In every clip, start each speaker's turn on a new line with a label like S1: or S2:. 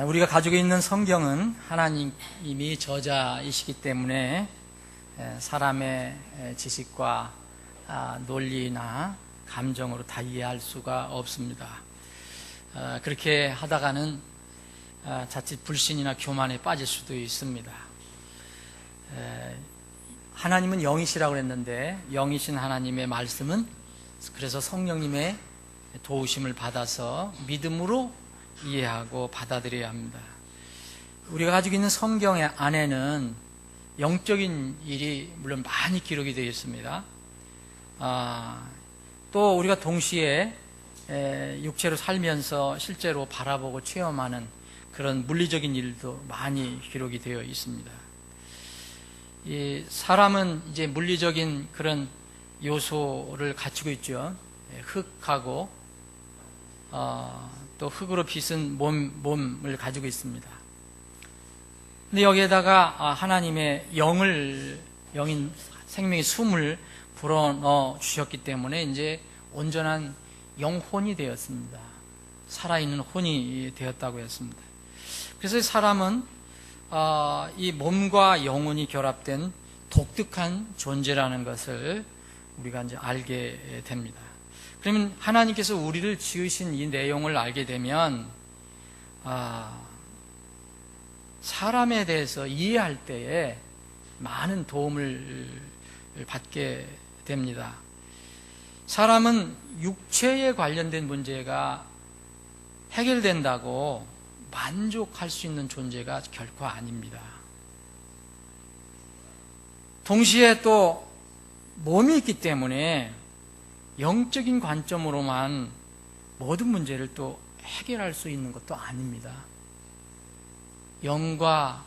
S1: 우리가 가지고 있는 성경은 하나님이 저자이시기 때문에 사람의 지식과 논리나 감정으로 다 이해할 수가 없습니다. 그렇게 하다가는 자칫 불신이나 교만에 빠질 수도 있습니다. 하나님은 영이시라고 했는데 영이신 하나님의 말씀은 그래서 성령님의 도우심을 받아서 믿음으로 이해하고 받아들여야 합니다. 우리가 가지고 있는 성경 안에는 영적인 일이 물론 많이 기록이 되어 있습니다. 또 우리가 동시에 육체로 살면서 실제로 바라보고 체험하는 그런 물리적인 일도 많이 기록이 되어 있습니다. 이 사람은 이제 물리적인 그런 요소를 갖추고 있죠. 흙하고 또 흙으로 빚은 몸을 가지고 있습니다. 근데 여기에다가 하나님의 영인 생명의 숨을 불어넣어 주셨기 때문에 이제 온전한 영혼이 되었습니다. 살아있는 혼이 되었다고 했습니다. 그래서 사람은 이 몸과 영혼이 결합된 독특한 존재라는 것을 우리가 이제 알게 됩니다. 그러면 하나님께서 우리를 지으신 이 내용을 알게 되면 사람에 대해서 이해할 때에 많은 도움을 받게 됩니다. 사람은 육체에 관련된 문제가 해결된다고 만족할 수 있는 존재가 결코 아닙니다. 동시에 또 몸이 있기 때문에 영적인 관점으로만 모든 문제를 또 해결할 수 있는 것도 아닙니다. 영과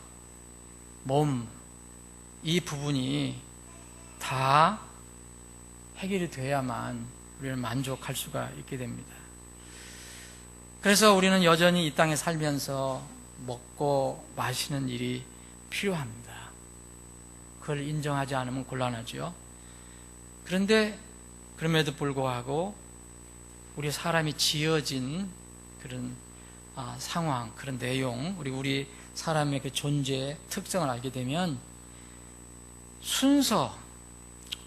S1: 몸, 이 부분이 다 해결이 돼야만 우리는 만족할 수가 있게 됩니다. 그래서 우리는 여전히 이 땅에 살면서 먹고 마시는 일이 필요합니다. 그걸 인정하지 않으면 곤란하죠. 그런데 그럼에도 불구하고 우리 사람이 지어진 그런 상황, 그런 내용, 우리 사람의 그 존재의 특성을 알게 되면 순서,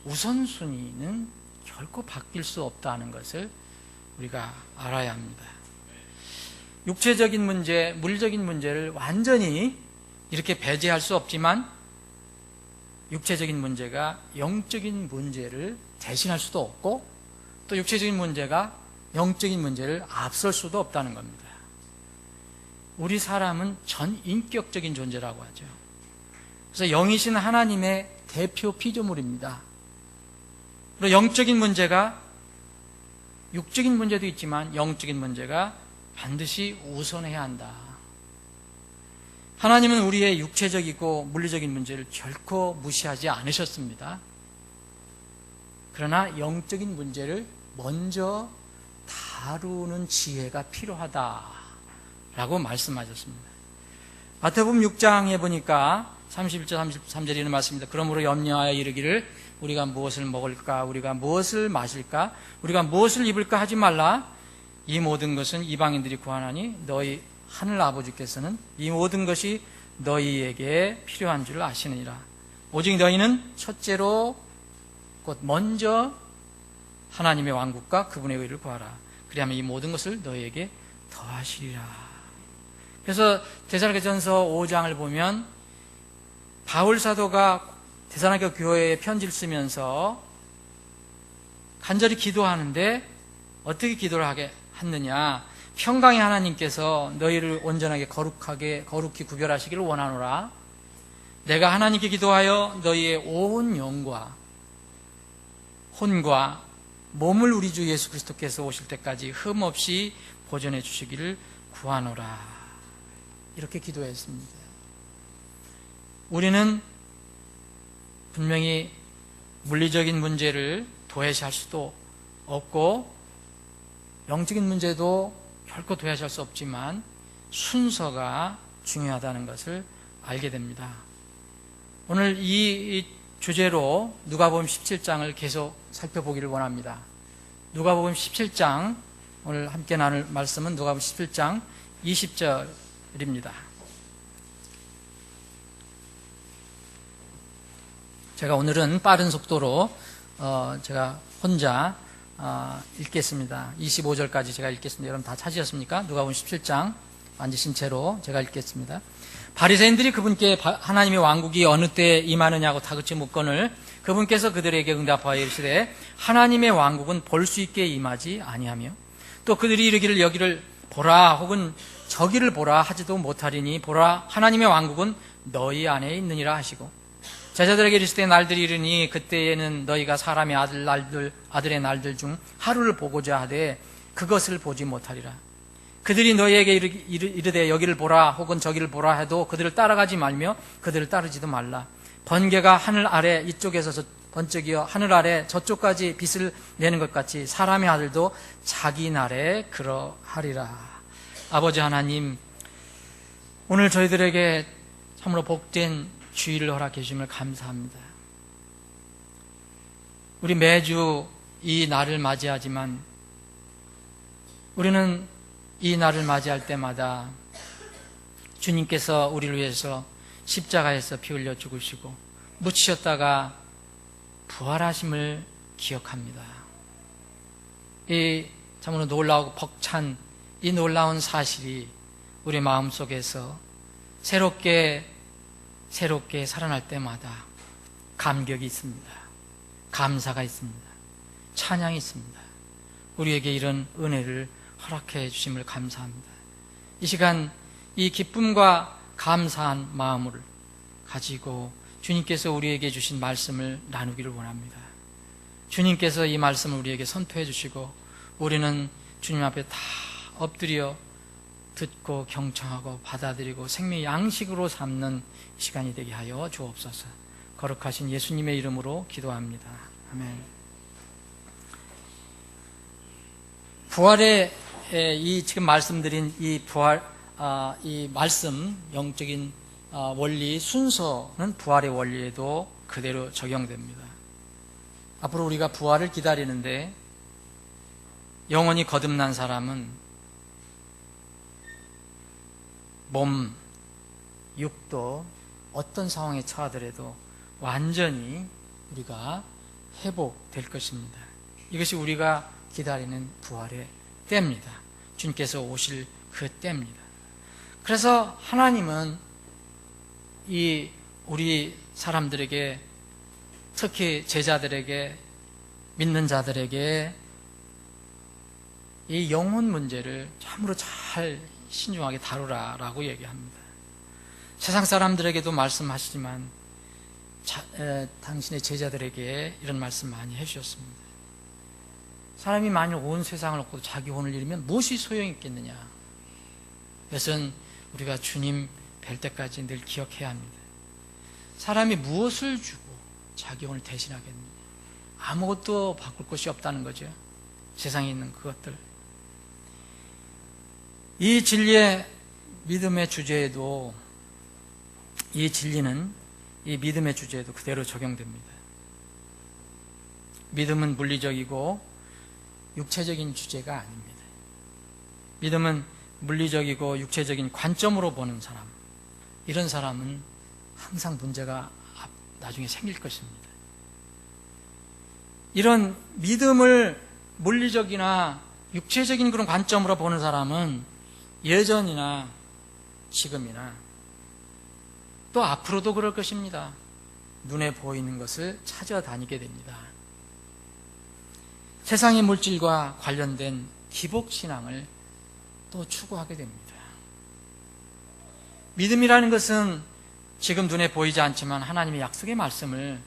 S1: 우선순위는 결코 바뀔 수 없다는 것을 우리가 알아야 합니다. 육체적인 문제, 물리적인 문제를 완전히 이렇게 배제할 수 없지만 육체적인 문제가 영적인 문제를 대신할 수도 없고 또 육체적인 문제가 영적인 문제를 앞설 수도 없다는 겁니다. 우리 사람은 전인격적인 존재라고 하죠. 그래서 영이신 하나님의 대표 피조물입니다. 그리고 영적인 문제가 육적인 문제도 있지만 영적인 문제가 반드시 우선해야 한다. 하나님은 우리의 육체적이고 물리적인 문제를 결코 무시하지 않으셨습니다. 그러나 영적인 문제를 먼저 다루는 지혜가 필요하다라고 말씀하셨습니다. 마태복음 6장에 보니까 31절 33절에 있는 말씀입니다. 그러므로 염려하여 이르기를 우리가 무엇을 먹을까, 우리가 무엇을 마실까, 우리가 무엇을 입을까 하지 말라. 이 모든 것은 이방인들이 구하나니 너희 하늘 아버지께서는 이 모든 것이 너희에게 필요한 줄 아시느니라. 오직 너희는 첫째로 곧 먼저 하나님의 왕국과 그분의 의를 구하라. 그리하면 이 모든 것을 너희에게 더하시리라. 그래서 데살로니가전서 5장을 보면 바울 사도가 데살로니가 교회에 편지를 쓰면서 간절히 기도하는데 어떻게 기도를 하게 했느냐. 평강의 하나님께서 너희를 온전하게 거룩히 구별하시기를 원하노라. 내가 하나님께 기도하여 너희의 온 영과 혼과 몸을 우리 주 예수 그리스도께서 오실 때까지 흠없이 보존해 주시기를 구하노라. 이렇게 기도했습니다. 우리는 분명히 물리적인 문제를 도외시할 수도 없고 영적인 문제도 결코 도외시할 수 없지만 순서가 중요하다는 것을 알게 됩니다. 오늘 이 주제로 누가복음 17장을 계속 살펴보기를 원합니다. 누가복음 17장, 오늘 함께 나눌 말씀은 누가복음 17장 20절 드립니다. 제가 오늘은 빠른 속도로 제가 혼자 읽겠습니다. 25절까지 제가 읽겠습니다. 여러분 다 찾으셨습니까? 누가복음 17장 만지신 채로 제가 읽겠습니다. 바리새인들이 그분께 하나님의 왕국이 어느 때에 임하느냐고 다그치 묻거늘 그분께서 그들에게 응답하여 이르시되 하나님의 왕국은 볼 수 있게 임하지 아니하며 또 그들이 이르기를 여기를 보라 혹은 저기를 보라 하지도 못하리니 보라 하나님의 왕국은 너희 안에 있느니라 하시고 제자들에게 이르시되 날들이 이르니 그때에는 너희가 사람의 아들의 날들 중 하루를 보고자 하되 그것을 보지 못하리라. 그들이 너희에게 이르되 여기를 보라 혹은 저기를 보라 해도 그들을 따라가지 말며 그들을 따르지도 말라. 번개가 하늘 아래 이쪽에서 번쩍이어 하늘 아래 저쪽까지 빛을 내는 것 같이 사람의 아들도 자기 날에 그러하리라. 아버지 하나님, 오늘 저희들에게 참으로 복된 주의를 허락해 주심을 감사합니다. 우리 매주 이 날을 맞이하지만 우리는 이 날을 맞이할 때마다 주님께서 우리를 위해서 십자가에서 피 흘려 죽으시고 묻히셨다가 부활하심을 기억합니다. 이 참으로 놀라우고 벅찬 이 놀라운 사실이 우리 마음속에서 새롭게 살아날 때마다 감격이 있습니다. 감사가 있습니다. 찬양이 있습니다. 우리에게 이런 은혜를 허락해 주심을 감사합니다. 이 시간 이 기쁨과 감사한 마음을 가지고 주님께서 우리에게 주신 말씀을 나누기를 원합니다. 주님께서 이 말씀을 우리에게 선포해 주시고 우리는 주님 앞에 다 엎드려 듣고 경청하고 받아들이고 생명의 양식으로 삼는 시간이 되게 하여 주옵소서. 거룩하신 예수님의 이름으로 기도합니다. 아멘. 부활의 이 지금 말씀드린 이 부활, 이 말씀, 영적인 원리, 순서는 부활의 원리에도 그대로 적용됩니다. 앞으로 우리가 부활을 기다리는데 영원히 거듭난 사람은 몸, 육도 어떤 상황에 처하더라도 완전히 우리가 회복될 것입니다. 이것이 우리가 기다리는 부활의 때입니다. 주님께서 오실 그 때입니다. 그래서 하나님은 이 우리 사람들에게, 특히 제자들에게, 믿는 자들에게 이 영혼 문제를 참으로 잘 신중하게 다루라라고 얘기합니다. 세상 사람들에게도 말씀하시지만 당신의 제자들에게 이런 말씀 많이 해주셨습니다. 사람이 만일 온 세상을 얻고 자기 혼을 잃으면 무엇이 소용이 있겠느냐. 그것은 우리가 주님 뵐 때까지 늘 기억해야 합니다. 사람이 무엇을 주고 자기 혼을 대신하겠느냐. 아무것도 바꿀 것이 없다는 거죠. 세상에 있는 그것들. 이 진리의 믿음의 주제에도, 이 진리는 이 믿음의 주제에도 그대로 적용됩니다. 믿음은 물리적이고 육체적인 주제가 아닙니다. 믿음은 물리적이고 육체적인 관점으로 보는 사람, 이런 사람은 항상 문제가 나중에 생길 것입니다. 이런 믿음을 물리적이나 육체적인 그런 관점으로 보는 사람은 예전이나 지금이나 또 앞으로도 그럴 것입니다. 눈에 보이는 것을 찾아다니게 됩니다. 세상의 물질과 관련된 기복신앙을 또 추구하게 됩니다. 믿음이라는 것은 지금 눈에 보이지 않지만 하나님의 약속의 말씀을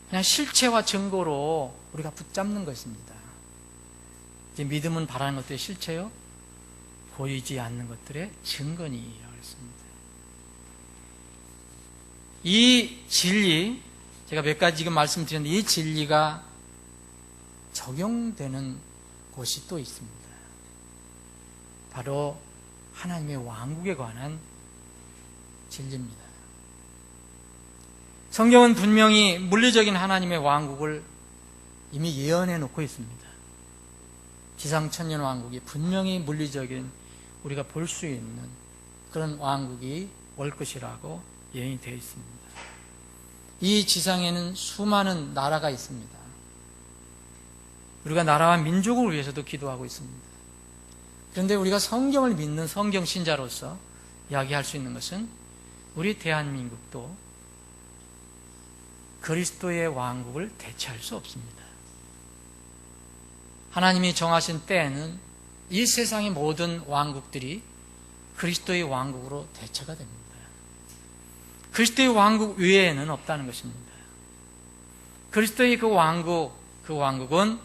S1: 그냥 실체와 증거로 우리가 붙잡는 것입니다. 이제 믿음은 바라는 것들의 실체요, 보이지 않는 것들의 증거니라고 했습니다. 이 진리, 제가 몇 가지 지금 말씀드렸는데 이 진리가 적용되는 곳이 또 있습니다. 바로 하나님의 왕국에 관한 진리입니다. 성경은 분명히 물리적인 하나님의 왕국을 이미 예언해 놓고 있습니다. 지상천년 왕국이 분명히 물리적인 우리가 볼 수 있는 그런 왕국이 올 것이라고 예언이 되어 있습니다. 이 지상에는 수많은 나라가 있습니다. 우리가 나라와 민족을 위해서도 기도하고 있습니다. 그런데 우리가 성경을 믿는 성경 신자로서 이야기할 수 있는 것은 우리 대한민국도 그리스도의 왕국을 대체할 수 없습니다. 하나님이 정하신 때에는 이 세상의 모든 왕국들이 그리스도의 왕국으로 대체가 됩니다. 그리스도의 왕국 외에는 없다는 것입니다. 그리스도의 그 왕국은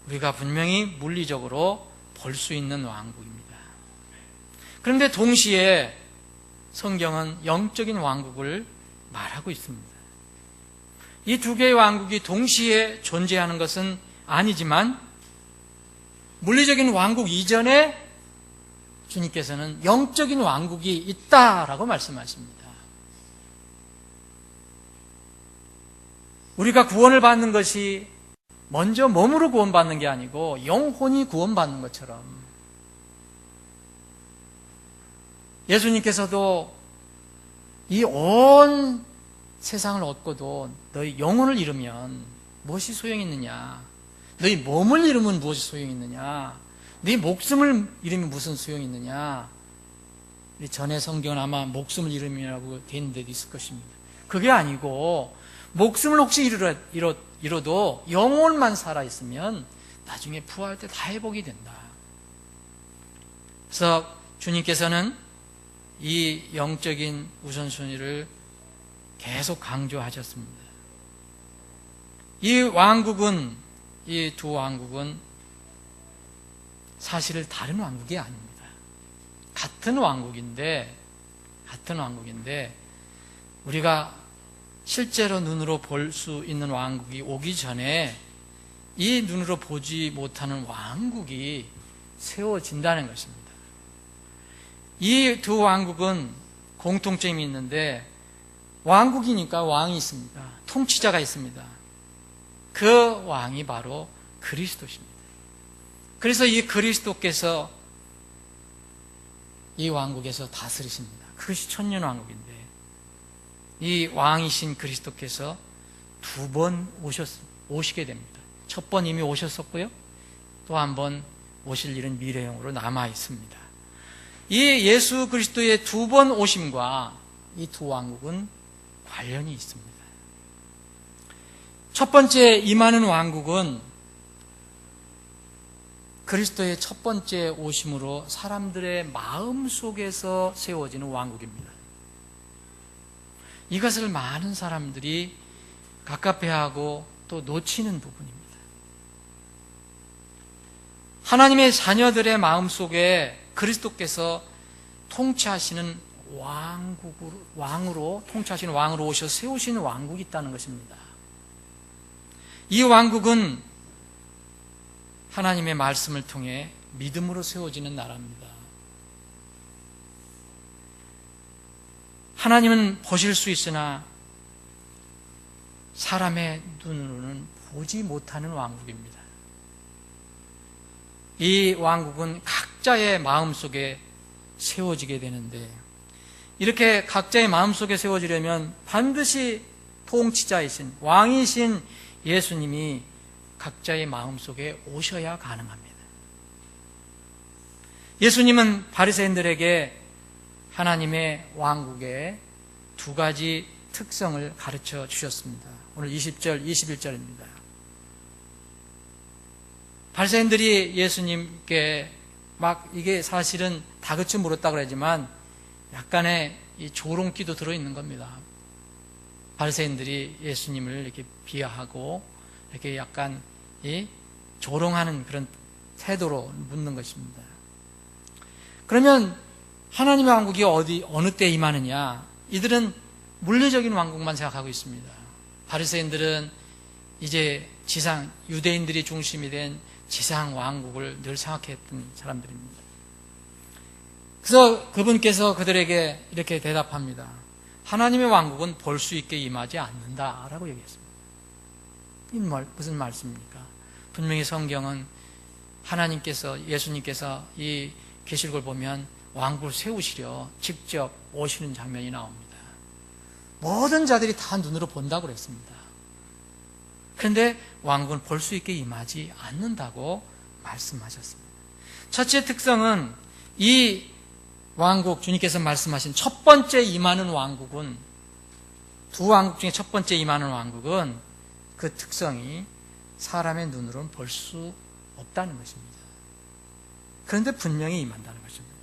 S1: 우리가 분명히 물리적으로 볼 수 있는 왕국입니다. 그런데 동시에 성경은 영적인 왕국을 말하고 있습니다. 이 두 개의 왕국이 동시에 존재하는 것은 아니지만 물리적인 왕국 이전에 주님께서는 영적인 왕국이 있다라고 말씀하십니다. 우리가 구원을 받는 것이 먼저 몸으로 구원받는 게 아니고 영혼이 구원받는 것처럼 예수님께서도 이 온 세상을 얻고도 너희 영혼을 잃으면 무엇이 소용이 있느냐? 너희 몸을 잃으면 무엇이 소용이 있느냐? 너희 목숨을 잃으면 무슨 소용이 있느냐? 우리 전에 성경은 아마 목숨을 잃음이라고 돼 있는 데도 있을 것입니다. 그게 아니고 목숨을 혹시 잃어도 영혼만 살아있으면 나중에 부활할 때 다 회복이 된다. 그래서 주님께서는 이 영적인 우선순위를 계속 강조하셨습니다. 이 두 왕국은 사실 다른 왕국이 아닙니다. 같은 왕국인데 우리가 실제로 눈으로 볼 수 있는 왕국이 오기 전에 이 눈으로 보지 못하는 왕국이 세워진다는 것입니다. 이 두 왕국은 공통점이 있는데 왕국이니까 왕이 있습니다. 통치자가 있습니다. 그 왕이 바로 그리스도십니다. 그래서 이 그리스도께서 이 왕국에서 다스리십니다. 그것이 천년왕국인데 이 왕이신 그리스도께서 두 번 오시게 됩니다. 첫 번 이미 오셨었고요. 또 한 번 오실 일은 미래형으로 남아 있습니다. 이 예수 그리스도의 두 번 오심과 이 두 왕국은 관련이 있습니다. 첫 번째 임하는 왕국은 그리스도의 첫 번째 오심으로 사람들의 마음 속에서 세워지는 왕국입니다. 이것을 많은 사람들이 갑갑해하고 또 놓치는 부분입니다. 하나님의 자녀들의 마음 속에 그리스도께서 통치하시는 왕으로 오셔서 세우시는 왕국이 있다는 것입니다. 이 왕국은 하나님의 말씀을 통해 믿음으로 세워지는 나라입니다. 하나님은 보실 수 있으나 사람의 눈으로는 보지 못하는 왕국입니다. 이 왕국은 각자의 마음속에 세워지게 되는데 이렇게 각자의 마음속에 세워지려면 반드시 통치자이신 왕이신 예수님이 각자의 마음속에 오셔야 가능합니다. 예수님은 바리새인들에게 하나님의 왕국의 두 가지 특성을 가르쳐 주셨습니다. 오늘 20절, 21절입니다. 바리새인들이 예수님께 막 이게 사실은 다그쳐 물었다고 그러지만 약간의 이 조롱기도 들어있는 겁니다. 바리새인들이 예수님을 이렇게 비하하고 이렇게 약간 이 조롱하는 그런 태도로 묻는 것입니다. 그러면 하나님의 왕국이 어느 때 임하느냐? 이들은 물리적인 왕국만 생각하고 있습니다. 바리새인들은 이제 유대인들이 중심이 된 지상 왕국을 늘 생각했던 사람들입니다. 그래서 그분께서 그들에게 이렇게 대답합니다. 하나님의 왕국은 볼 수 있게 임하지 않는다라고 얘기했습니다. 이 무슨 말씀입니까? 분명히 성경은 예수님께서 이 계시록을 보면 왕국을 세우시려 직접 오시는 장면이 나옵니다. 모든 자들이 다 눈으로 본다고 그랬습니다. 그런데 왕국은 볼 수 있게 임하지 않는다고 말씀하셨습니다. 첫째 특성은 이 왕국, 주님께서 말씀하신 첫 번째 임하는 왕국은, 두 왕국 중에 첫 번째 임하는 왕국은 그 특성이 사람의 눈으로는 볼 수 없다는 것입니다. 그런데 분명히 임한다는 것입니다.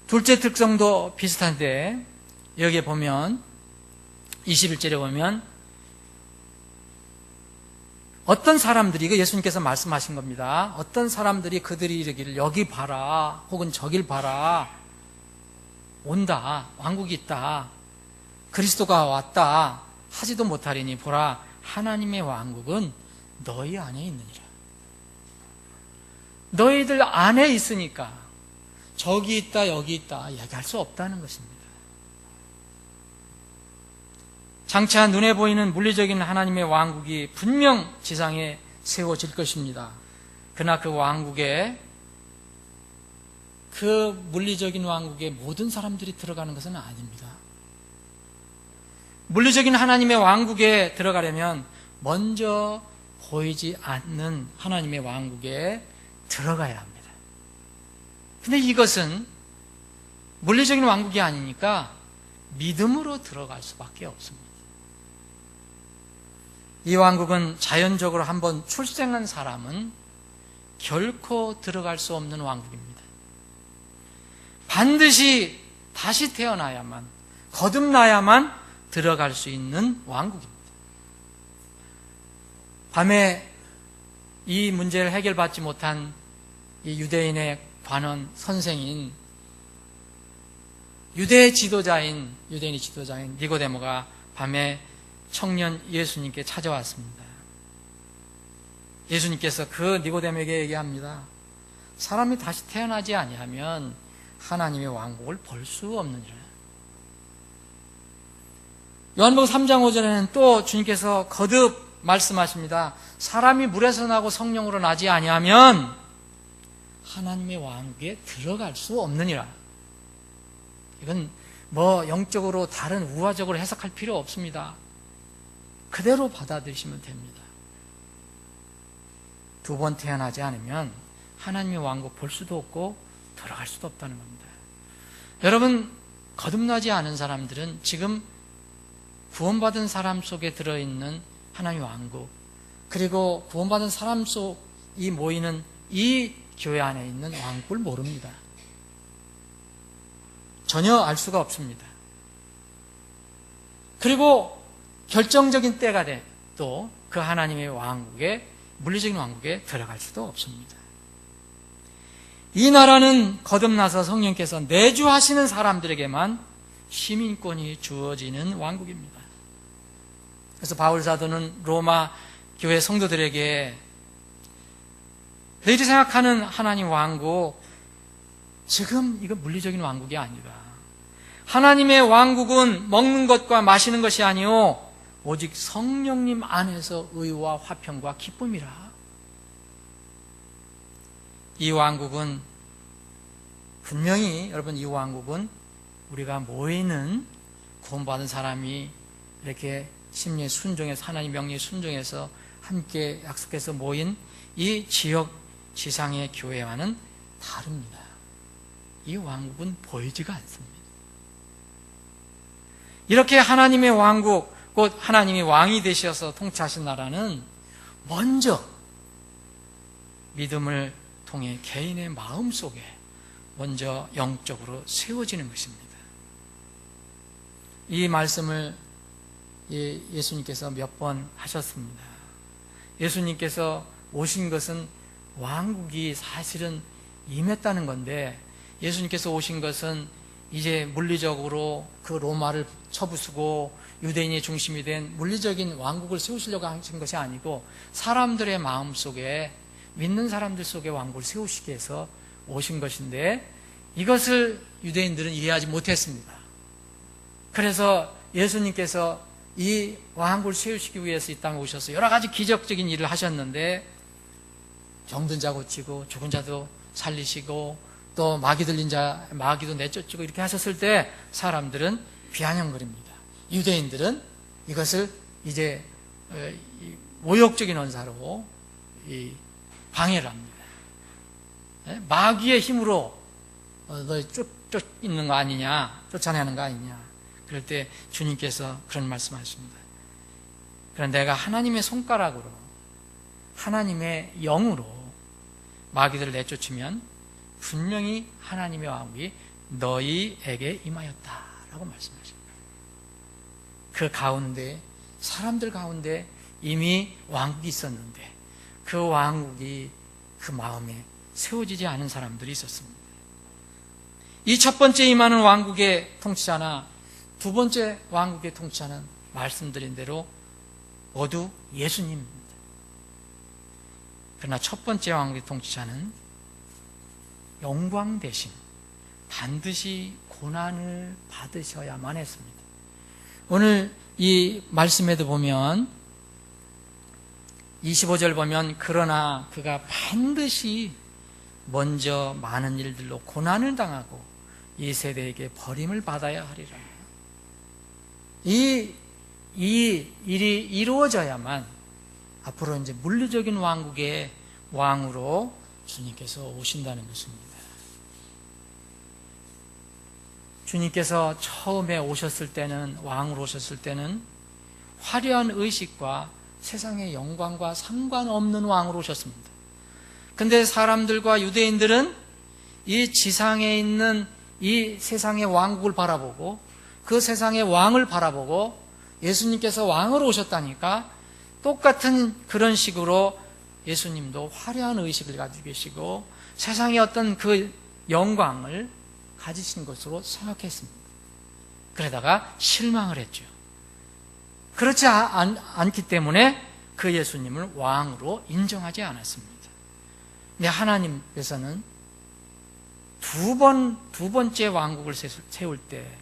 S1: 둘째 특성도 비슷한데, 여기에 보면 21절에 보면 어떤 사람들이, 이거 예수님께서 말씀하신 겁니다. 어떤 사람들이 그들이 이르기를 여기 봐라, 혹은 저길 봐라, 온다, 왕국이 있다, 그리스도가 왔다 하지도 못하리니 보라, 하나님의 왕국은 너희 안에 있느니라. 너희들 안에 있으니까 저기 있다 여기 있다 얘기할 수 없다는 것입니다. 장차 눈에 보이는 물리적인 하나님의 왕국이 분명 지상에 세워질 것입니다. 그러나 그 왕국에, 그 물리적인 왕국에 모든 사람들이 들어가는 것은 아닙니다. 물리적인 하나님의 왕국에 들어가려면 먼저 보이지 않는 하나님의 왕국에 들어가야 합니다. 근데 이것은 물리적인 왕국이 아니니까 믿음으로 들어갈 수밖에 없습니다. 이 왕국은 자연적으로 한번 출생한 사람은 결코 들어갈 수 없는 왕국입니다. 반드시 다시 태어나야만, 거듭나야만 들어갈 수 있는 왕국입니다. 밤에 이 문제를 해결받지 못한 이 유대인의 관원 선생인, 유대인의 지도자인 니고데모가 밤에 청년 예수님께 찾아왔습니다. 예수님께서 그 니고데모에게 얘기합니다. 사람이 다시 태어나지 아니하면 하나님의 왕국을 볼 수 없느니라. 요한복음 3장 5절에는 또 주님께서 거듭 말씀하십니다. 사람이 물에서 나고 성령으로 나지 아니하면 하나님의 왕국에 들어갈 수 없느니라. 이건 영적으로 다른 우화적으로 해석할 필요 없습니다. 그대로 받아들이시면 됩니다. 두 번 태어나지 않으면 하나님의 왕국 볼 수도 없고 들어갈 수도 없다는 겁니다. 여러분, 거듭나지 않은 사람들은 지금 구원받은 사람 속에 들어있는 하나님의 왕국, 그리고 구원받은 사람 속이 모이는 이 교회 안에 있는 왕국을 모릅니다. 전혀 알 수가 없습니다. 그리고 결정적인 때가 돼도 그 하나님의 왕국에, 물리적인 왕국에 들어갈 수도 없습니다. 이 나라는 거듭나서 성령께서 내주하시는 사람들에게만 시민권이 주어지는 왕국입니다. 그래서 바울 사도는 로마 교회 성도들에게 너희들이 생각하는 하나님 왕국, 지금 이거 물리적인 왕국이 아니다. 하나님의 왕국은 먹는 것과 마시는 것이 아니요 오직 성령님 안에서 의와 화평과 기쁨이라. 이 왕국은 분명히, 여러분, 이 왕국은 우리가 모이는 구원받은 사람이 이렇게 심리에 순종해서, 하나님 명령에 순종해서 함께 약속해서 모인 이 지역 지상의 교회와는 다릅니다. 이 왕국은 보이지가 않습니다. 이렇게 하나님의 왕국, 곧 하나님이 왕이 되셔서 통치하신 나라는 먼저 믿음을 통해 개인의 마음 속에 먼저 영적으로 세워지는 것입니다. 이 말씀을 예수님께서 몇 번 하셨습니다. 예수님께서 오신 것은 왕국이 사실은 임했다는 건데, 예수님께서 오신 것은 이제 물리적으로 그 로마를 쳐부수고 유대인의 중심이 된 물리적인 왕국을 세우시려고 하신 것이 아니고 사람들의 마음 속에, 믿는 사람들 속에 왕국을 세우시기 위해서 오신 것인데, 이것을 유대인들은 이해하지 못했습니다. 그래서 예수님께서 이 왕국을 세우시기 위해서 이 땅에 오셔서 여러 가지 기적적인 일을 하셨는데, 병든 자 고치고 죽은 자도 살리시고 또 마귀 들린 자 마귀도 내쫓고 이렇게 하셨을 때 사람들은 비아냥거립니다. 유대인들은 이것을 이제 모욕적인 언사로 방해를 합니다. 마귀의 힘으로 너 쫓 있는 거 아니냐, 쫓아내는 거 아니냐. 그럴 때 주님께서 그런 말씀하십니다. 그런데 내가 하나님의 손가락으로, 하나님의 영으로 마귀들을 내쫓으면 분명히 하나님의 왕국이 너희에게 임하였다라고 말씀하십니다. 그 가운데, 사람들 가운데 이미 왕국이 있었는데 그 왕국이 그 마음에 세워지지 않은 사람들이 있었습니다. 이 첫 번째 임하는 왕국의 통치자나 두 번째 왕국의 통치자는 말씀드린 대로 모두 예수님입니다. 그러나 첫 번째 왕국의 통치자는 영광 대신 반드시 고난을 받으셔야만 했습니다. 오늘 이 말씀에도 보면 25절 보면 그러나 그가 반드시 먼저 많은 일들로 고난을 당하고 이 세대에게 버림을 받아야 하리라. 이 일이 이루어져야만 앞으로 이제 물리적인 왕국의 왕으로 주님께서 오신다는 것입니다. 주님께서 처음에 오셨을 때는, 왕으로 오셨을 때는 화려한 의식과 세상의 영광과 상관없는 왕으로 오셨습니다. 근데 사람들과 유대인들은 이 지상에 있는 이 세상의 왕국을 바라보고 그 세상의 왕을 바라보고 예수님께서 왕으로 오셨다니까 똑같은 그런 식으로 예수님도 화려한 의식을 가지고 계시고 세상의 어떤 그 영광을 가지신 것으로 생각했습니다. 그러다가 실망을 했죠. 그렇지 않기 때문에 그 예수님을 왕으로 인정하지 않았습니다. 근데 하나님께서는 두 번째 왕국을 세울 때,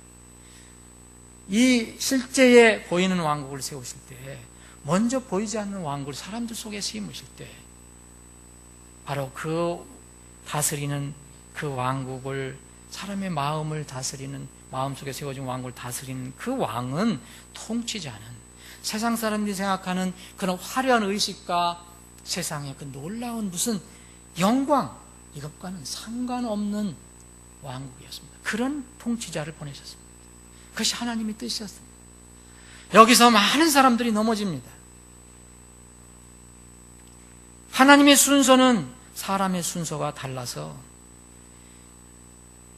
S1: 이 실제에 보이는 왕국을 세우실 때, 먼저 보이지 않는 왕국을 사람들 속에 심으실 때, 바로 그 다스리는 그 왕국을, 사람의 마음을 다스리는, 마음속에 세워진 왕국을 다스리는 그 왕은 통치자는, 세상 사람들이 생각하는 그런 화려한 의식과 세상의 그 놀라운 무슨 영광, 이것과는 상관없는 왕국이었습니다. 그런 통치자를 보내셨습니다. 그것이 하나님의 뜻이었습니다. 여기서 많은 사람들이 넘어집니다. 하나님의 순서는 사람의 순서가 달라서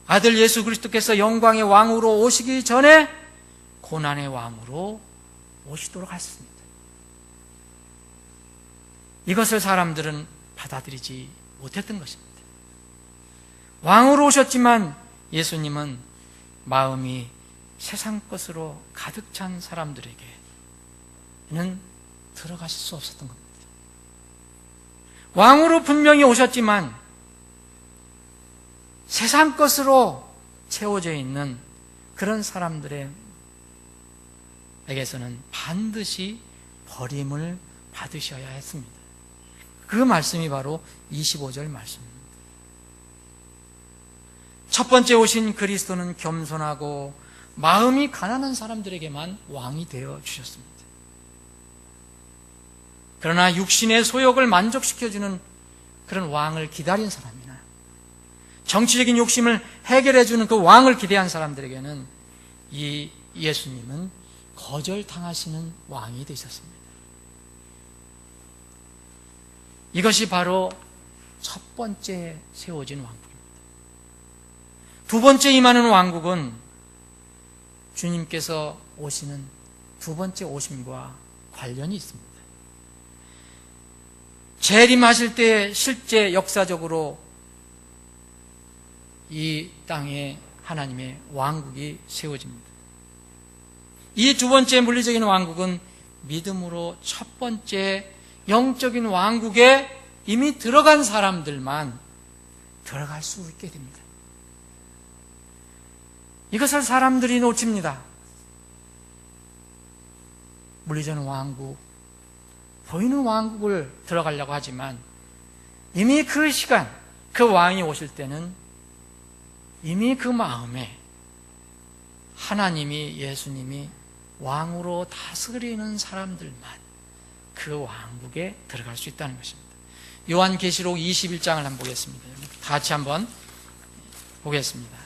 S1: 아들 예수 그리스도께서 영광의 왕으로 오시기 전에 고난의 왕으로 오시도록 하셨습니다. 이것을 사람들은 받아들이지 못했던 것입니다. 왕으로 오셨지만 예수님은 마음이 세상 것으로 가득 찬 사람들에게는 들어가실 수 없었던 겁니다. 왕으로 분명히 오셨지만 세상 것으로 채워져 있는 그런 사람들에게서는 반드시 버림을 받으셔야 했습니다. 그 말씀이 바로 25절 말씀입니다. 첫 번째 오신 그리스도는 겸손하고 마음이 가난한 사람들에게만 왕이 되어 주셨습니다. 그러나 육신의 소욕을 만족시켜주는 그런 왕을 기다린 사람이나 정치적인 욕심을 해결해주는 그 왕을 기대한 사람들에게는 이 예수님은 거절당하시는 왕이 되셨습니다. 이것이 바로 첫 번째 세워진 왕국입니다. 두 번째 임하는 왕국은 주님께서 오시는 두 번째 오심과 관련이 있습니다. 재림하실 때 실제 역사적으로 이 땅에 하나님의 왕국이 세워집니다. 이 두 번째 물리적인 왕국은 믿음으로 첫 번째 영적인 왕국에 이미 들어간 사람들만 들어갈 수 있게 됩니다. 이것을 사람들이 놓칩니다. 물리적인 왕국, 보이는 왕국을 들어가려고 하지만 이미 그 시간, 그 왕이 오실 때는 이미 그 마음에 하나님이, 예수님이 왕으로 다스리는 사람들만 그 왕국에 들어갈 수 있다는 것입니다. 요한계시록 21장을 한번 보겠습니다. 다 같이 한번 보겠습니다.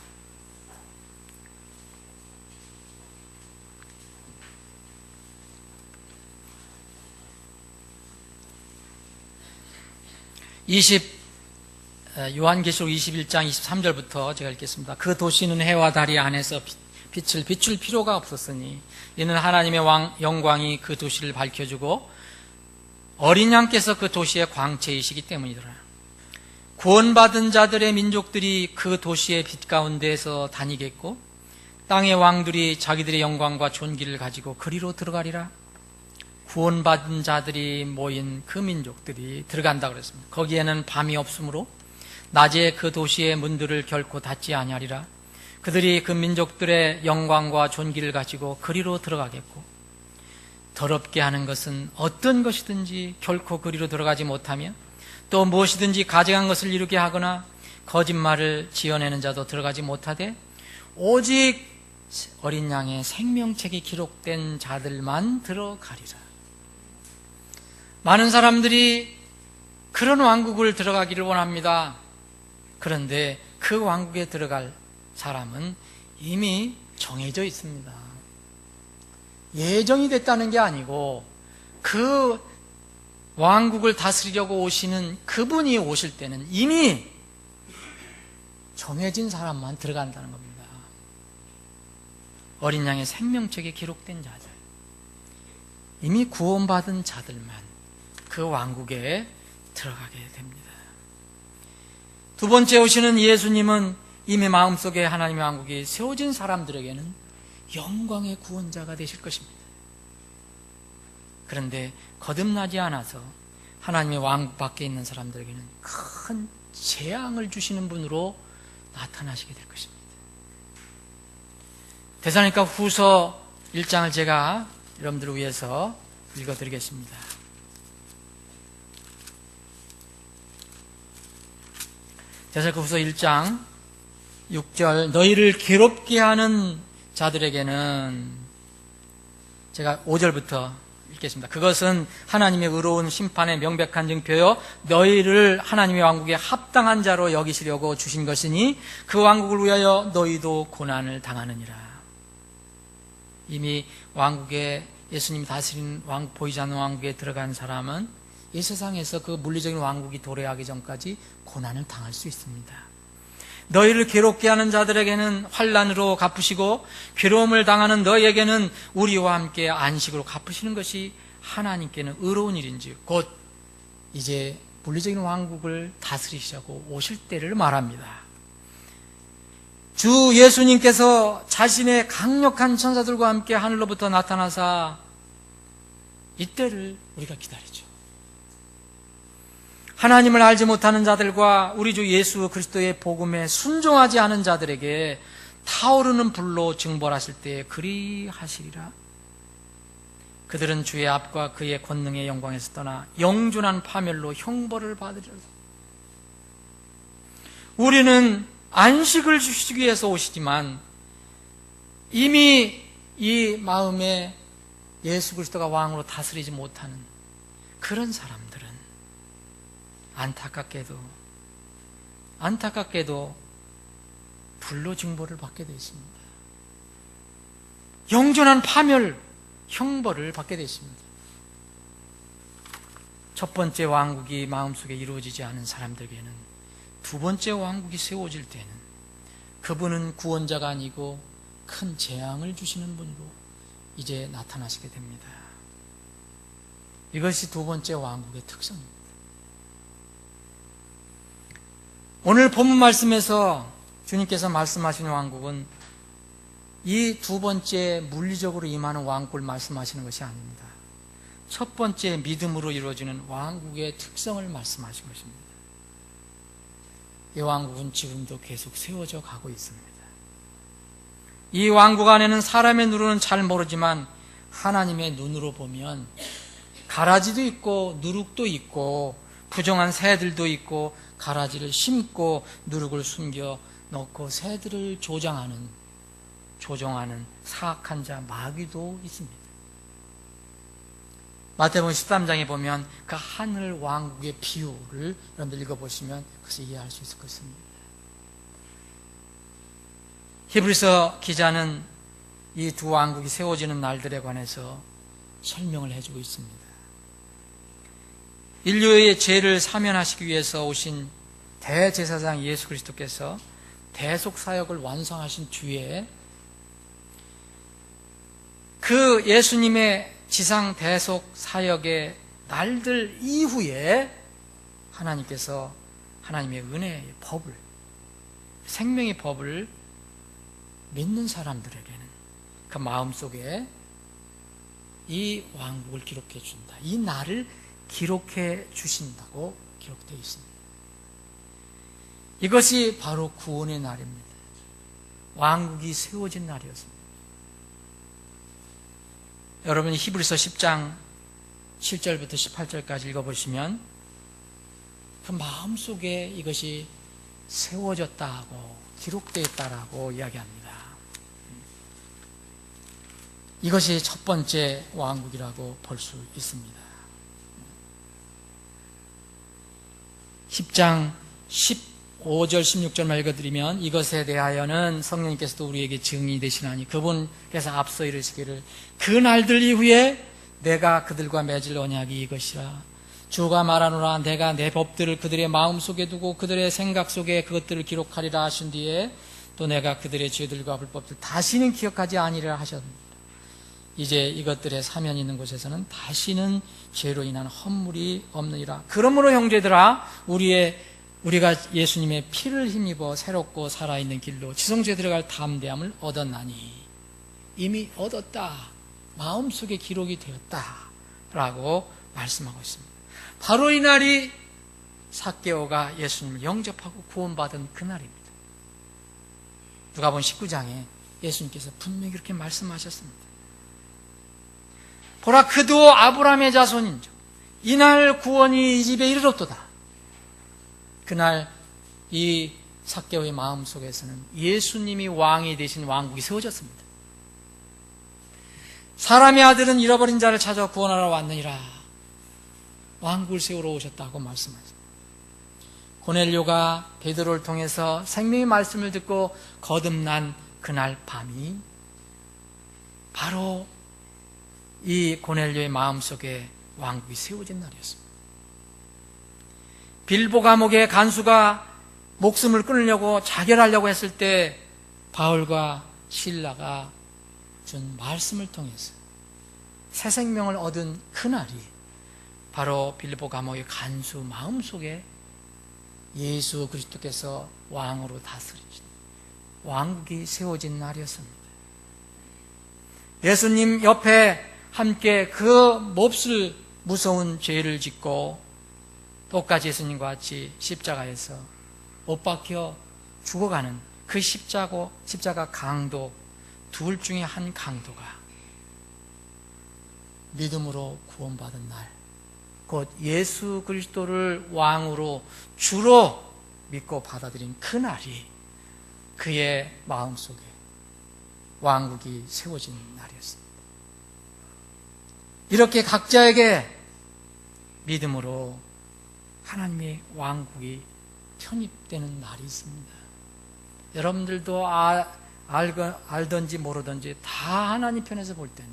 S1: 요한계시록 21장 23절부터 제가 읽겠습니다. 그 도시는 해와 달 안에서 빛을 비출 필요가 없었으니 이는 하나님의 영광이 그 도시를 밝혀주고 어린 양께서 그 도시의 광채이시기 때문이더라. 구원받은 자들의 민족들이 그 도시의 빛 가운데에서 다니겠고 땅의 왕들이 자기들의 영광과 존귀를 가지고 그리로 들어가리라. 구원받은 자들이 모인 그 민족들이 들어간다 그랬습니다. 거기에는 밤이 없으므로 낮에 그 도시의 문들을 결코 닫지 아니하리라. 그들이 그 민족들의 영광과 존귀를 가지고 그리로 들어가겠고 더럽게 하는 것은 어떤 것이든지 결코 그리로 들어가지 못하며 또 무엇이든지 가증한 것을 이루게 하거나 거짓말을 지어내는 자도 들어가지 못하되 오직 어린 양의 생명책이 기록된 자들만 들어가리라. 많은 사람들이 그런 왕국을 들어가기를 원합니다. 그런데 그 왕국에 들어갈 사람은 이미 정해져 있습니다. 예정이 됐다는 게 아니고 그 왕국을 다스리려고 오시는 그분이 오실 때는 이미 정해진 사람만 들어간다는 겁니다. 어린 양의 생명책에 기록된 자들, 이미 구원받은 자들만 그 왕국에 들어가게 됩니다. 두 번째 오시는 예수님은 이미 마음속에 하나님의 왕국이 세워진 사람들에게는 영광의 구원자가 되실 것입니다. 그런데 거듭나지 않아서 하나님의 왕국 밖에 있는 사람들에게는 큰 재앙을 주시는 분으로 나타나시게 될 것입니다. 데살로니가 후서 1장을 제가 여러분들을 위해서 읽어드리겠습니다. 데살로니가 후서 1장 6절 너희를 괴롭게 하는 자들에게는, 제가 5절부터 읽겠습니다. 그것은 하나님의 의로운 심판의 명백한 증표요 너희를 하나님의 왕국에 합당한 자로 여기시려고 주신 것이니 그 왕국을 위하여 너희도 고난을 당하느니라. 이미 왕국에, 예수님이 다스리는 왕국, 보이지 않는 왕국에 들어간 사람은 이 세상에서 그 물리적인 왕국이 도래하기 전까지 고난을 당할 수 있습니다. 너희를 괴롭게 하는 자들에게는 환난으로 갚으시고 괴로움을 당하는 너희에게는 우리와 함께 안식으로 갚으시는 것이 하나님께는 의로운 일인지 곧 이제 물리적인 왕국을 다스리시려고 오실 때를 말합니다. 주 예수님께서 자신의 강력한 천사들과 함께 하늘로부터 나타나사 이때를 우리가 기다리죠. 하나님을 알지 못하는 자들과 우리 주 예수 그리스도의 복음에 순종하지 않은 자들에게 타오르는 불로 징벌하실 때에 그리하시리라. 그들은 주의 앞과 그의 권능의 영광에서 떠나 영존한 파멸로 형벌을 받으리라. 우리는 안식을 주시기 위해서 오시지만 이미 이 마음에 예수 그리스도가 왕으로 다스리지 못하는 그런 사람들은 안타깝게도 불로 징벌을 받게 되어 있습니다. 영존한 파멸, 형벌을 받게 되어 있습니다. 첫 번째 왕국이 마음속에 이루어지지 않은 사람들에게는 두 번째 왕국이 세워질 때는 그분은 구원자가 아니고 큰 재앙을 주시는 분으로 이제 나타나시게 됩니다. 이것이 두 번째 왕국의 특성입니다. 오늘 본문 말씀에서 주님께서 말씀하시는 왕국은 이 두 번째 물리적으로 임하는 왕국을 말씀하시는 것이 아닙니다. 첫 번째 믿음으로 이루어지는 왕국의 특성을 말씀하신 것입니다. 이 왕국은 지금도 계속 세워져 가고 있습니다. 이 왕국 안에는 사람의 눈으로는 잘 모르지만 하나님의 눈으로 보면 가라지도 있고 누룩도 있고 부정한 새들도 있고 가라지를 심고 누룩을 숨겨 넣고 새들을 조종하는 사악한 자 마귀도 있습니다. 마태복음 13장에 보면 그 하늘 왕국의 비유를 여러분들 읽어보시면 그것을 이해할 수 있을 것입니다. 히브리서 기자는 이 두 왕국이 세워지는 날들에 관해서 설명을 해주고 있습니다. 인류의 죄를 사면하시기 위해서 오신 대제사장 예수 그리스도께서 대속사역을 완성하신 뒤에 그 예수님의 지상 대속사역의 날들 이후에 하나님께서 하나님의 은혜의 법을, 생명의 법을 믿는 사람들에게는 그 마음속에 이 왕국을 기록해 준다. 이 날을 기록해 주신다고 기록되어 있습니다. 이것이 바로 구원의 날입니다. 왕국이 세워진 날이었습니다. 여러분이 히브리서 10장 7절부터 18절까지 읽어보시면 그 마음속에 이것이 세워졌다고 기록되었다라고 이야기합니다. 이것이 첫 번째 왕국이라고 볼 수 있습니다. 10장 15절 16절만 읽어드리면 이것에 대하여는 성령님께서도 우리에게 증인이 되시나니 그분께서 앞서 이르시기를 그 날들 이후에 내가 그들과 맺을 언약이 이것이라 주가 말하노라 내가 내 법들을 그들의 마음속에 두고 그들의 생각 속에 그것들을 기록하리라 하신 뒤에 또 내가 그들의 죄들과 불법들 다시는 기억하지 아니리라 하셨습니다. 이제 이것들의 사면이 있는 곳에서는 다시는 죄로 인한 헛물이 없느니라. 그러므로 형제들아 우리가 예수님의 피를 힘입어 새롭고 살아있는 길로 지성소에 들어갈 담대함을 얻었나니 이미 얻었다. 마음속에 기록이 되었다 라고 말씀하고 있습니다. 바로 이 날이 삭개오가 예수님을 영접하고 구원받은 그 날입니다. 누가복음 19장에 예수님께서 분명히 그렇게 말씀하셨습니다. 보라 그도 아브라함의 자손인즉 이날 구원이 이 집에 이르렀도다. 그날 이 삭개오의 마음속에서는 예수님이 왕이 되신 왕국이 세워졌습니다. 사람의 아들은 잃어버린 자를 찾아 구원하러 왔느니라. 왕국을 세우러 오셨다고 말씀하십니다. 고넬료가 베드로를 통해서 생명의 말씀을 듣고 거듭난 그날 밤이 바로 이 고넬료의 마음속에 왕국이 세워진 날이었습니다. 빌보 감옥의 간수가 목숨을 끊으려고 자결하려고 했을 때 바울과 실라가 준 말씀을 통해서 새 생명을 얻은 그날이 바로 빌보 감옥의 간수 마음속에 예수 그리스도께서 왕으로 다스리신 왕국이 세워진 날이었습니다. 예수님 옆에 함께 그 몹쓸 무서운 죄를 짓고 똑같이 예수님과 같이 십자가에서 못 박혀 죽어가는 그 십자가 강도 둘 중에 한 강도가 믿음으로 구원받은 날, 곧 예수 그리스도를 왕으로 주로 믿고 받아들인 그 날이 그의 마음속에 왕국이 세워진 날이었습니다. 이렇게 각자에게 믿음으로 하나님의 왕국이 편입되는 날이 있습니다. 여러분들도 알든지 모르든지 다 하나님 편에서 볼 때는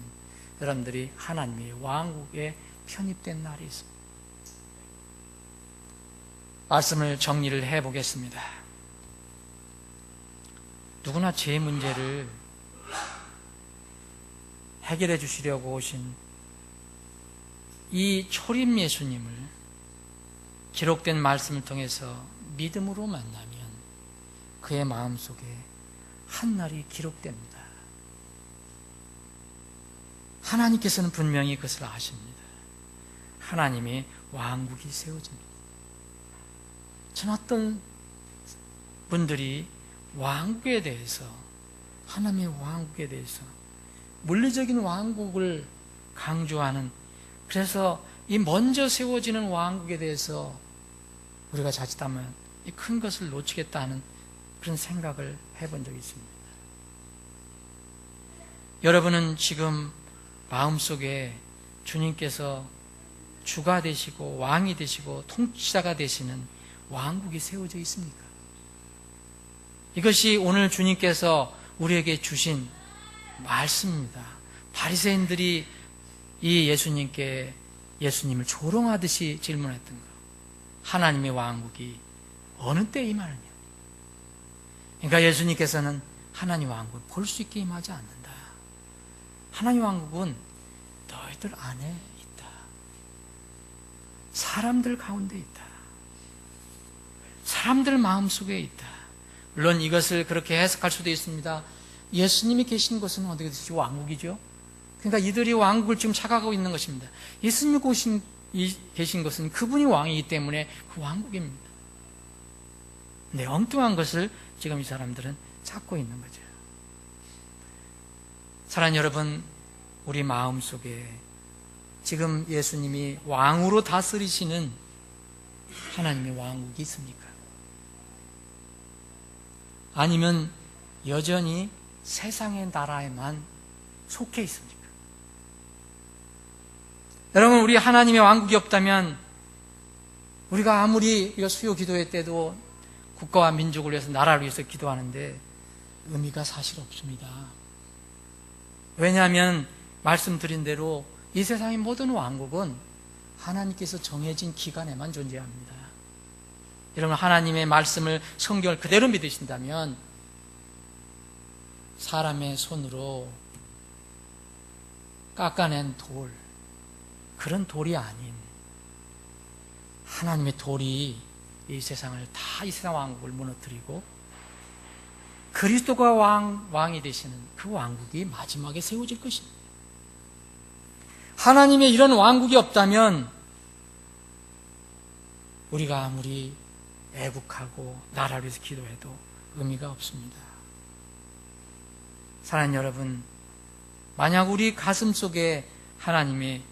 S1: 여러분들이 하나님의 왕국에 편입된 날이 있습니다. 말씀을 정리를 해보겠습니다. 누구나 죄 문제를 해결해 주시려고 오신 이 초림 예수님을 기록된 말씀을 통해서 믿음으로 만나면 그의 마음속에 한날이 기록됩니다. 하나님께서는 분명히 그것을 아십니다. 하나님의 왕국이 세워집니다. 전 어떤 분들이 왕국에 대해서, 하나님의 왕국에 대해서 물리적인 왕국을 강조하는, 그래서 이 먼저 세워지는 왕국에 대해서 우리가 자칫하면 이 큰 것을 놓치겠다 하는 그런 생각을 해본 적이 있습니다. 여러분은 지금 마음속에 주님께서 주가 되시고 왕이 되시고 통치자가 되시는 왕국이 세워져 있습니까? 이것이 오늘 주님께서 우리에게 주신 말씀입니다. 바리새인들이 이 예수님을 조롱하듯이 질문했던 것. 하나님의 왕국이 어느 때 임하느냐? 그러니까 예수님께서는 하나님 왕국을 볼 수 있게 임하지 않는다. 하나님 왕국은 너희들 안에 있다. 사람들 가운데 있다. 사람들 마음속에 있다. 물론 이것을 그렇게 해석할 수도 있습니다. 예수님이 계신 곳은 어떻게 되시죠? 왕국이죠. 그러니까 이들이 왕국을 지금 착각하고 있는 것입니다. 예수님이 계신 것은 그분이 왕이기 때문에 그 왕국입니다. 네, 엉뚱한 것을 지금 이 사람들은 찾고 있는 거죠. 사랑하는 여러분, 우리 마음속에 지금 예수님이 왕으로 다스리시는 하나님의 왕국이 있습니까? 아니면 여전히 세상의 나라에만 속해 있습니까? 여러분, 우리 하나님의 왕국이 없다면 우리가 아무리 수요 기도회 때도 국가와 민족을 위해서 나라를 위해서 기도하는데 의미가 사실 없습니다. 왜냐하면 말씀드린 대로 이 세상의 모든 왕국은 하나님께서 정해진 기간에만 존재합니다. 여러분, 하나님의 말씀을 성경을 그대로 믿으신다면 사람의 손으로 깎아낸 돌, 그런 돌이 아닌 하나님의 돌이 이 세상을 다, 이 세상 왕국을 무너뜨리고 그리스도가 왕이 되시는 그 왕국이 마지막에 세워질 것입니다. 하나님의 이런 왕국이 없다면 우리가 아무리 애국하고 나라를 위해서 기도해도 의미가 없습니다. 사랑하는 여러분, 만약 우리 가슴 속에 하나님의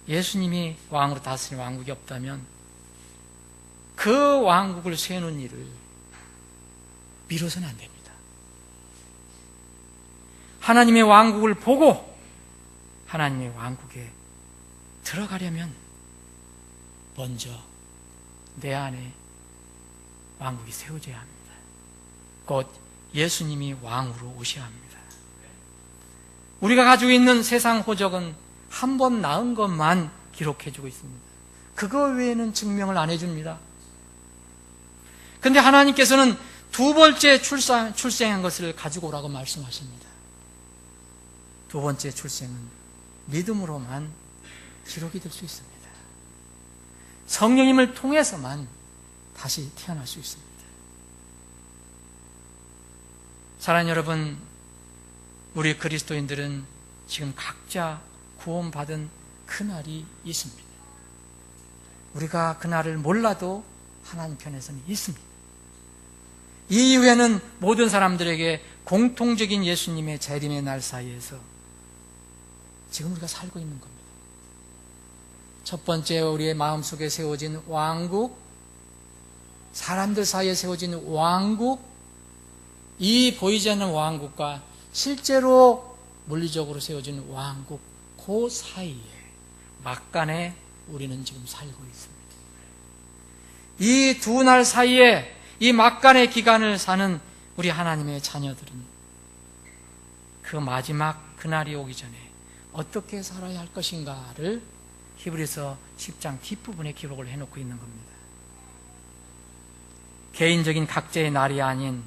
S1: 예수님이 왕으로 다스리는 왕국이 없다면 그 왕국을 세우는 일을 미뤄서는 안 됩니다. 하나님의 왕국을 보고 하나님의 왕국에 들어가려면 먼저 내 안에 왕국이 세워져야 합니다. 곧 예수님이 왕으로 오셔야 합니다. 우리가 가지고 있는 세상 호적은 한 번 낳은 것만 기록해주고 있습니다. 그거 외에는 증명을 안 해줍니다. 그런데 하나님께서는 두 번째 출생한 것을 가지고 오라고 말씀하십니다. 두 번째 출생은 믿음으로만 기록이 될 수 있습니다. 성령님을 통해서만 다시 태어날 수 있습니다. 사랑하는 여러분, 우리 그리스도인들은 지금 각자 구원받은 그날이 있습니다. 우리가 그날을 몰라도 하나님 편에서는 있습니다. 이 이후에는 모든 사람들에게 공통적인 예수님의 재림의 날 사이에서 지금 우리가 살고 있는 겁니다. 첫 번째, 우리의 마음속에 세워진 왕국, 사람들 사이에 세워진 왕국, 이 보이지 않는 왕국과 실제로 물리적으로 세워진 왕국, 그 사이에 막간에 우리는 지금 살고 있습니다. 이 두 날 사이에 이 막간의 기간을 사는 우리 하나님의 자녀들은 그 마지막 그날이 오기 전에 어떻게 살아야 할 것인가를 히브리서 10장 뒷부분에 기록을 해놓고 있는 겁니다. 개인적인 각자의 날이 아닌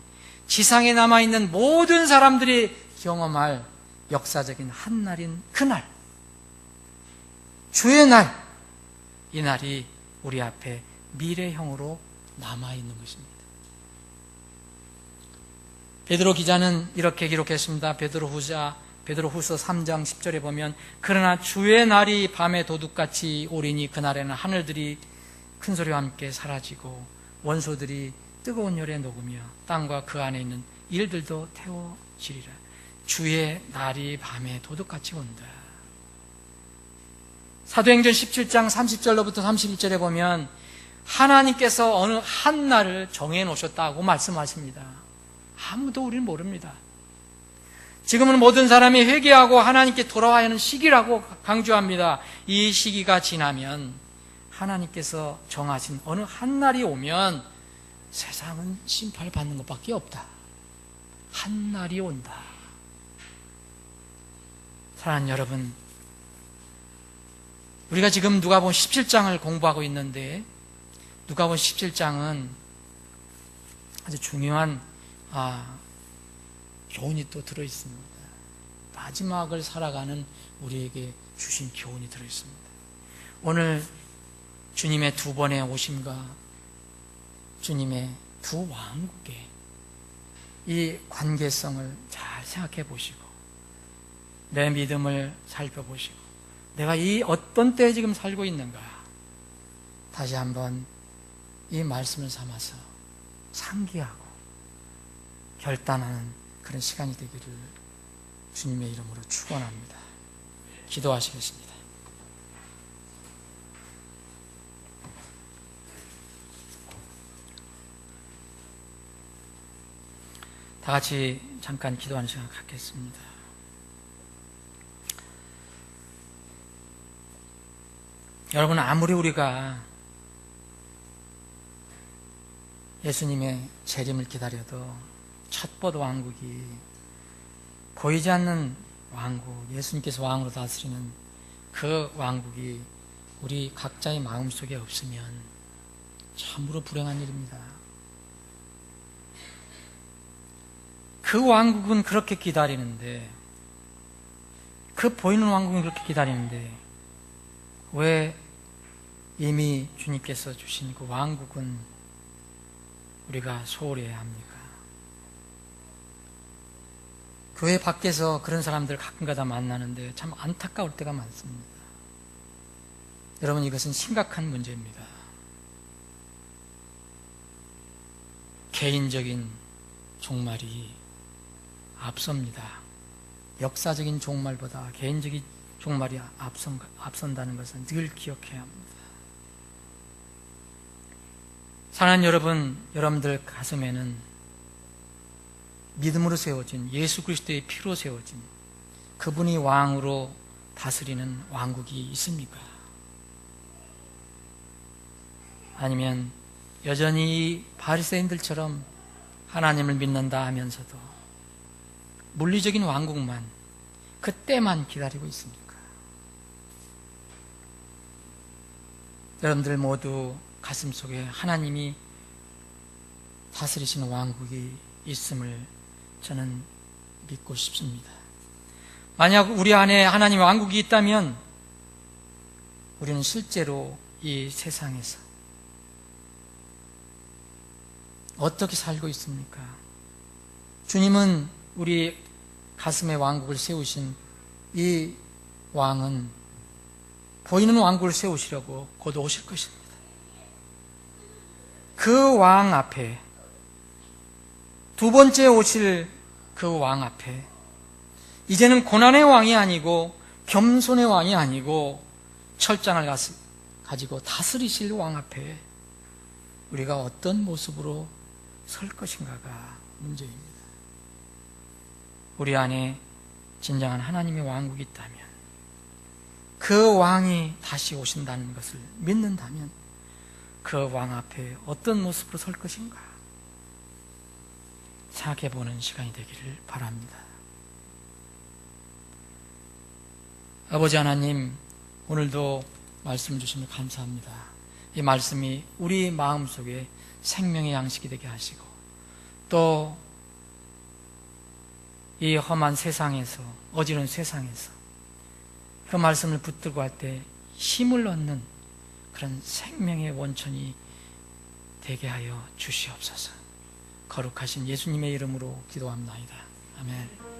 S1: 지상에 남아있는 모든 사람들이 경험할 역사적인 한 날인 그날, 주의 날, 이 날이 우리 앞에 미래형으로 남아있는 것입니다. 베드로 기자는 이렇게 기록했습니다. 베드로후서 3장 10절에 보면, 그러나 주의 날이 밤에 도둑같이 오리니 그날에는 하늘들이 큰 소리와 함께 사라지고 원소들이 뜨거운 열에 녹으며 땅과 그 안에 있는 일들도 태워지리라. 주의 날이 밤에 도둑같이 온다. 사도행전 17장 30절로부터 31절에 보면 하나님께서 어느 한 날을 정해 놓으셨다고 말씀하십니다. 아무도 우리는 모릅니다. 지금은 모든 사람이 회개하고 하나님께 돌아와야 하는 시기라고 강조합니다. 이 시기가 지나면 하나님께서 정하신 어느 한 날이 오면 세상은 심판을 받는 것밖에 없다. 한 날이 온다. 사랑하는 여러분, 우리가 지금 누가복음 17장을 공부하고 있는데 누가복음 17장은 아주 중요한 교훈이 또 들어있습니다. 마지막을 살아가는 우리에게 주신 교훈이 들어있습니다. 오늘 주님의 두 번의 오심과 주님의 두 왕국의 이 관계성을 잘 생각해 보시고 내 믿음을 살펴보시고 내가 이 어떤 때에 지금 살고 있는가 다시 한번 이 말씀을 삼아서 상기하고 결단하는 그런 시간이 되기를 주님의 이름으로 축원합니다. 기도하시겠습니다. 다 같이 잠깐 기도하는 시간 갖겠습니다. 여러분, 아무리 우리가 예수님의 재림을 기다려도 첫번 왕국이 보이지 않는 왕국, 예수님께서 왕으로 다스리는 그 왕국이 우리 각자의 마음속에 없으면 참으로 불행한 일입니다. 그 왕국은 그렇게 기다리는데, 그 보이는 왕국은 그렇게 기다리는데 왜 이미 주님께서 주신 그 왕국은 우리가 소홀히 해야 합니까? 교회 밖에서 그런 사람들 가끔가다 만나는데 참 안타까울 때가 많습니다. 여러분, 이것은 심각한 문제입니다. 개인적인 종말이 앞섭니다. 역사적인 종말보다 개인적인 종말이 앞선다는 것은 늘 기억해야 합니다. 사랑하는 여러분, 여러분들 가슴에는 믿음으로 세워진 예수 그리스도의 피로 세워진 그분이 왕으로 다스리는 왕국이 있습니까? 아니면 여전히 바리새인들처럼 하나님을 믿는다 하면서도 물리적인 왕국만, 그때만 기다리고 있습니까? 여러분들 모두 가슴속에 하나님이 다스리시는 왕국이 있음을 저는 믿고 싶습니다. 만약 우리 안에 하나님의 왕국이 있다면 우리는 실제로 이 세상에서 어떻게 살고 있습니까? 주님은 우리 가슴에 왕국을 세우신 이 왕은 보이는 왕국을 세우시려고 곧 오실 것입니다. 그 왕 앞에, 두 번째 오실 그 왕 앞에, 이제는 고난의 왕이 아니고 겸손의 왕이 아니고 철장을 가지고 다스리실 왕 앞에 우리가 어떤 모습으로 설 것인가가 문제입니다. 우리 안에 진정한 하나님의 왕국이 있다면, 그 왕이 다시 오신다는 것을 믿는다면 그 왕 앞에 어떤 모습으로 설 것인가 생각해보는 시간이 되기를 바랍니다. 아버지 하나님, 오늘도 말씀 주심을 감사합니다. 이 말씀이 우리 마음속에 생명의 양식이 되게 하시고, 또 이 험한 세상에서, 어지러운 세상에서 그 말씀을 붙들고 할 때 힘을 얻는 그런 생명의 원천이 되게 하여 주시옵소서. 거룩하신 예수님의 이름으로 기도합나이다. 아멘.